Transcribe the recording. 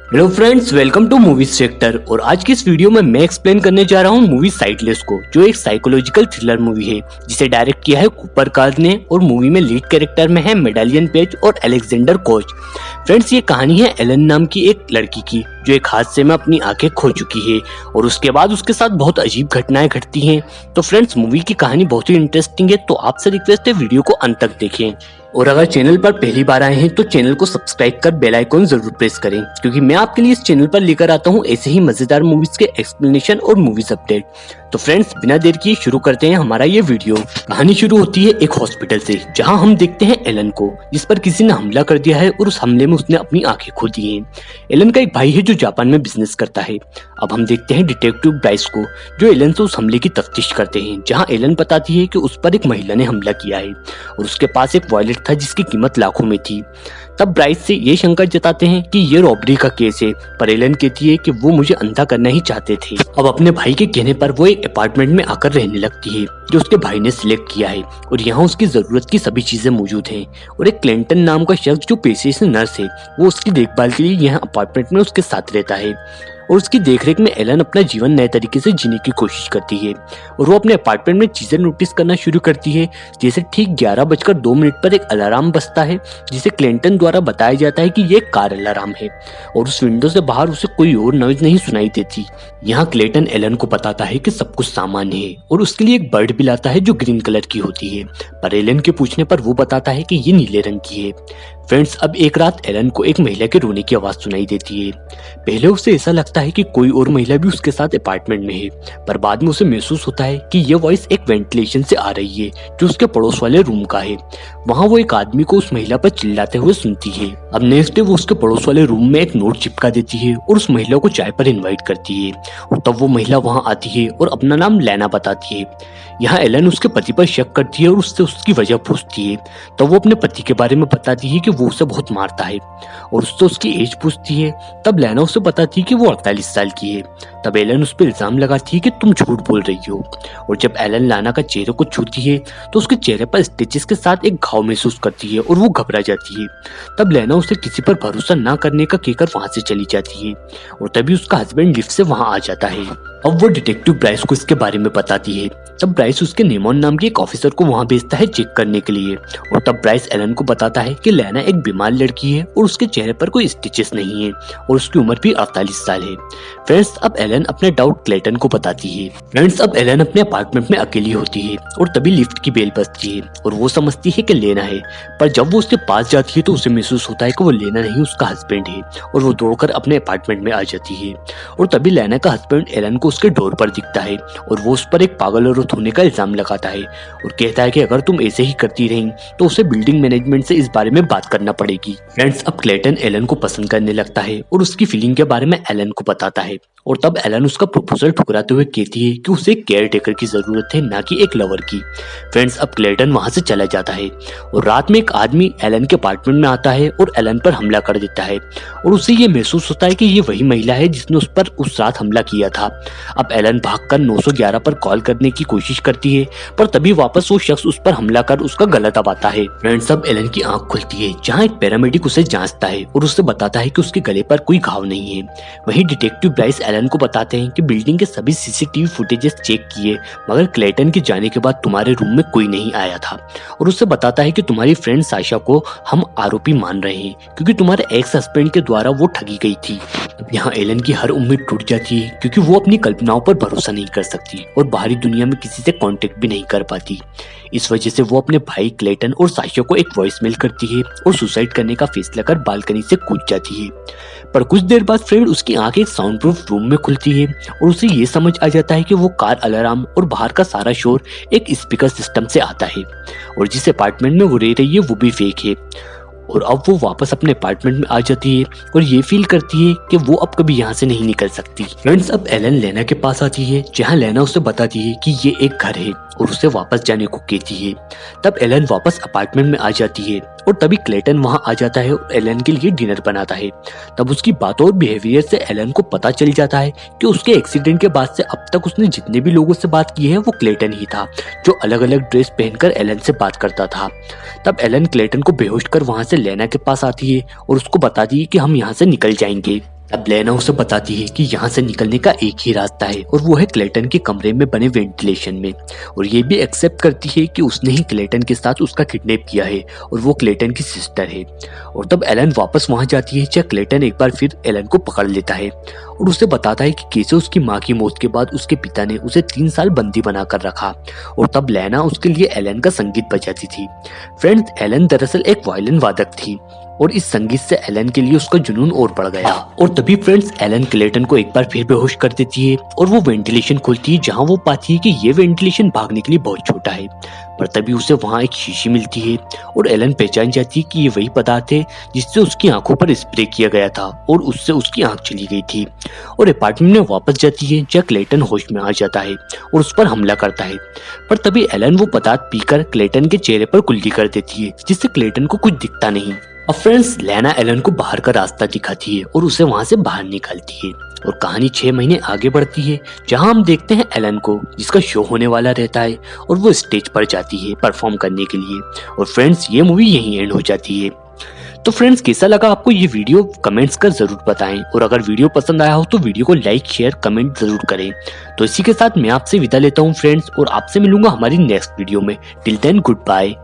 Hello friends, welcome to movie sector. और आज की इस वीडियो में मैं एक्सप्लेन करने जा रहा हूँ मूवी साइटलेस को, जो एक साइकोलॉजिकल थ्रिलर मूवी है जिसे डायरेक्ट किया है कूपर कार्ल ने। और मूवी में लीड कैरेक्टर में है मेडालियन पेज और अलेक्जेंडर कोच। फ्रेंड्स, ये कहानी है एलन नाम की एक लड़की की जो एक हादसे में अपनी आंखें खो चुकी है और उसके बाद उसके साथ बहुत अजीब घटनाएं घटती हैं। तो फ्रेंड्स, मूवी की कहानी बहुत ही इंटरेस्टिंग है, तो आपसे रिक्वेस्ट है वीडियो को अंत तक देखें। और अगर चैनल पर पहली बार आए हैं तो चैनल को सब्सक्राइब कर बेल आइकन जरूर प्रेस करें, क्योंकि मैं आपके लिए इस चैनल पर लेकर आता हूं ऐसे ही मजेदार मूवीज के एक्सप्लेनेशन और मूवीज अपडेट। तो फ्रेंड्स, बिना देर किए शुरू करते हैं हमारा ये वीडियो। कहानी शुरू होती है एक हॉस्पिटल से, जहां हम देखते हैं एलन को, जिस पर किसी ने हमला कर दिया है और उस हमले में उसने अपनी आंखें खो दी हैं। एलन का एक भाई है जो जापान में बिजनेस करता है। अब हम देखते हैं डिटेक्टिव ब्राइस को, जो एलन से उस हमले की तफ्तीश करते हैं, जहां एलन बताती है कि उस पर एक महिला ने हमला किया है और उसके पास एक वॉलेट था जिसकी कीमत लाखों में थी। तब ब्राइस से ये शंका जताते हैं कि ये रॉबरी का केस है, पर एलन कहती है कि वो मुझे अंधा करना ही चाहते थे। अब अपने भाई के कहने पर वो एक अपार्टमेंट में आकर रहने लगती है जो उसके भाई ने सिलेक्ट किया है, और यहाँ उसकी जरूरत की सभी चीजें मौजूद हैं। और एक क्लिंटन नाम का शख्स जो पेशे से नर्स है, वो उसकी देखभाल के लिए यहाँ अपार्टमेंट में उसके साथ रहता है। और उसकी देखरेख में एलन अपना जीवन नए तरीके से जीने की कोशिश करती है और वो अपने अपार्टमेंट में चीजें नोटिस करना शुरू करती है। जैसे ठीक 11:02 पर एक अलार्म बजता है, जिसे क्लिंटन द्वारा बताया जाता है कि ये कार अलार्म है, और उस विंडो से बाहर उसे कोई और नॉइज नहीं सुनाई देती। यहाँ क्लिंटन एलन को बताता है कि सब कुछ सामान्य है और उसके लिए एक बर्ड भी लाता है जो ग्रीन कलर की होती है, पर एलन के पूछने पर वो बताता है कि ये नीले रंग की है। फ्रेंड्स, अब एक रात एलन को एक महिला के रोने की आवाज सुनाई देती है। पहले उसे ऐसा लगता है कि कोई और महिला भी उसके साथ अपार्टमेंट में है, पर बाद में उसे महसूस होता है कि यह वॉइस एक वेंटिलेशन से आ रही है जो उसके पड़ोस वाले रूम का है। वहाँ वो एक आदमी को उस महिला पर चिल्लाते हुए सुनती है। अब नेक्स्ट डे वो उसके पड़ोस वाले रूम में एक नोट चिपका देती है और उस महिला को चाय पर इन्वाइट करती है। और तब वो महिला वहाँ आती है और अपना नाम लेना बताती है। यहाँ एलन उसके पति पर शक करती है और उससे उसकी वजह पूछती है। तब वो अपने पति के बारे में बताती है कि वो उसे बहुत मारता है और उससे उसकी एज पूछती है। तब लेना उसे बताती है कि वो 48 साल की है। तब एलन उस पर इल्जाम लगाती है कि तुम झूठ बोल रही हो। और जब एलन लाना का चेहरे को छूती है तो उसके चेहरे पर स्टिचेस के साथ एक घाव महसूस करती है और वो घबरा जाती है। तब लेना उसे किसी पर भरोसा न करने का कहकर वहां से चली जाती है और तभी उसका हस्बैंड लिफ्ट से वहां आ जाता है। अब वो डिटेक्टिव ब्राइस को इसके बारे में बताती है। तब ब्राइस उसके नेमोन नाम के एक ऑफिसर को वहां भेजता है चेक करने के लिए। और तब ब्राइस एलन को बताता है कि लेना एक बीमार लड़की है और उसके चेहरे पर कोई स्टिचेस नहीं है और उसकी उम्र भी 48 साल है। फ्रेंड्स, अब एलन अपने डाउट क्लेटन को बताती है। फ्रेंड्स, अब एलन अपने अपार्टमेंट में अकेली होती है और तभी लिफ्ट की बेल बजती है और वो समझती है कि लेना है, पर जब वो उसके पास जाती है तो उसे महसूस होता है कि वो लेना नहीं उसका हस्बैंड है और वो दौड़कर अपने अपार्टमेंट में आ जाती है। और तभी लेना का हस्बैंड एलन को उसके डोर पर दिखता है और वो उस पर एक पागल औरत होने का इल्जाम लगाता है और कहता है कि अगर तुम ऐसे ही करती रही तो उसे बिल्डिंग मैनेजमेंट से इस बारे में बात करना पड़ेगी। फ्रेंड्स, अब क्लेटन एलन को पसंद करने लगता है और उसकी फीलिंग के बारे में एलन को बताता है। और तब एलन उसका प्रपोजल ठुकराते हुए कहती है कि उसे एक केयर टेकर की जरूरत है, ना कि एक लवर की। फ्रेंड्स, अब क्लेटन वहां से चला जाता है और रात में एक आदमी एलन के अपार्टमेंट में आता है और एलन पर हमला कर देता है और उसे ये महसूस होता है कि ये वही महिला है जिसने उस पर उस रात हमला किया था। अब एलन भागकर 911 पर कॉल करने की कोशिश करती है, पर तभी वापस वो शख्स उस पर हमला कर उसका गला दबाता है। फ्रेंड्स, अब एलन की आंख खुलती है, जहां एक पैरामेडिक उसे जांचता है और उससे बताता है कि उसके गले पर कोई घाव नहीं है। वहीं डिटेक्टिव ब्राइस एलन को बताते हैं कि बिल्डिंग के सभी सीसीटीवी फुटेजेस चेक किए, मगर क्लेटन के जाने के बाद तुम्हारे रूम में कोई नहीं आया था। और उससे बताता है कि तुम्हारी फ्रेंड साशा को हम आरोपी मान रहे हैं, क्योंकि तुम्हारे एक्स हस्बैंड के द्वारा वो ठगी गई थी। अब यहाँ एलन की हर उम्मीद टूट जाती है, क्योंकि वो अपनी कल्पनाओं पर भरोसा नहीं कर सकती और बाहरी दुनिया में किसी से कांटेक्ट भी नहीं कर पाती। इस वजह से वो अपने भाई क्लेटन और साशा को एक वॉइसमेल करती है और सुसाइड करने का फैसला कर बालकनी से कूद जाती है। पर कुछ देर बाद फ्रेंड उसकी आंख एक साउंड प्रूफ रूम में खुलती है और उसे ये समझ आ जाता है कि वो कार अलार्म और बाहर का सारा शोर एक स्पीकर सिस्टम से आता है और जिस अपार्टमेंट में वो रह रही है वो भी फेक है। और अब वो वापस अपने अपार्टमेंट में आ जाती है और ये फील करती है कि वो अब कभी यहाँ से नहीं निकल सकती। फ्रेंड्स, अब एलन लेना के पास आती है, जहाँ लेना उसे बताती है कि ये एक घर है और उसे वापस जाने को कहती है। तब एलन वापस अपार्टमेंट में आ जाती है और तभी क्लेटन वहां आ जाता है और एलन के लिए डिनर बनाता है। तब उसकी बातों और बिहेवियर से एलन को पता चल जाता है कि उसके एक्सीडेंट के बाद से अब तक उसने जितने भी लोगों से बात की है वो क्लेटन ही था, जो अलग अलग ड्रेस पहनकर एलन से बात करता था। तब एलन क्लेटन को बेहोश कर वहां से लेना के पास आती है और उसको बताती है कि हम यहाँ से निकल जाएंगे। तब लेना उसे बताती है कि यहाँ से निकलने का एक ही रास्ता है और वो है क्लेटन के कमरे में बने वेंटिलेशन में, और ये भी एक्सेप्ट करती है कि उसने ही क्लेटन के साथ उसका किडनैप किया है और वो क्लेटन की सिस्टर है। और तब एलन वापस वहां जाती है जहाँ क्लेटन एक बार फिर एलन को पकड़ लेता है और उसे बताता है कि कैसे उसकी माँ की मौत के बाद उसके पिता ने उसे 3 साल बंदी बनाकर रखा। और तब लेना उसके लिए एलन का संगीत बजाती थी। फ्रेंड्स, एलन दरअसल एक वायलिन वादक थी और इस संगीत से एलन के लिए उसका जुनून और बढ़ गया। और तभी फ्रेंड्स एलन क्लेटन को एक बार फिर बेहोश कर देती है और वो वेंटिलेशन खोलती है जहां वो पाती है कि ये वेंटिलेशन भागने के लिए बहुत छोटा है। पर तभी उसे वहां एक शीशी मिलती है और एलन पहचान जाती है कि ये वही पदार्थ है जिससे उसकी आंखों पर स्प्रे किया गया था और उससे उसकी आंख चली गई थी। और अपार्टमेंट में वापस जाती है जहाँ क्लेटन होश में आ जाता है और उस पर हमला करता है। पर तभी एलन वो पदार्थ पीकर क्लेटन के चेहरे पर कुल्ली कर देती है जिससे क्लेटन को कुछ दिखता नहीं। अब फ्रेंड्स, लेना एलन को बाहर का रास्ता दिखाती है और उसे वहां से बाहर निकालती है और कहानी 6 महीने आगे बढ़ती है जहां हम देखते हैं एलन को जिसका शो होने वाला रहता है और वो स्टेज पर जाती है परफॉर्म करने के लिए। और फ्रेंड्स, ये मूवी यहीं एंड हो जाती है। तो फ्रेंड्स, कैसा लगा आपको ये वीडियो कमेंट्स कर जरूर बताएं, और अगर वीडियो पसंद आया हो तो वीडियो को लाइक शेयर कमेंट जरूर करें। तो इसी के साथ मैं आपसे विदा लेता हूँ फ्रेंड्स, और आपसे मिलूंगा हमारी नेक्स्ट वीडियो में। Till then good bye.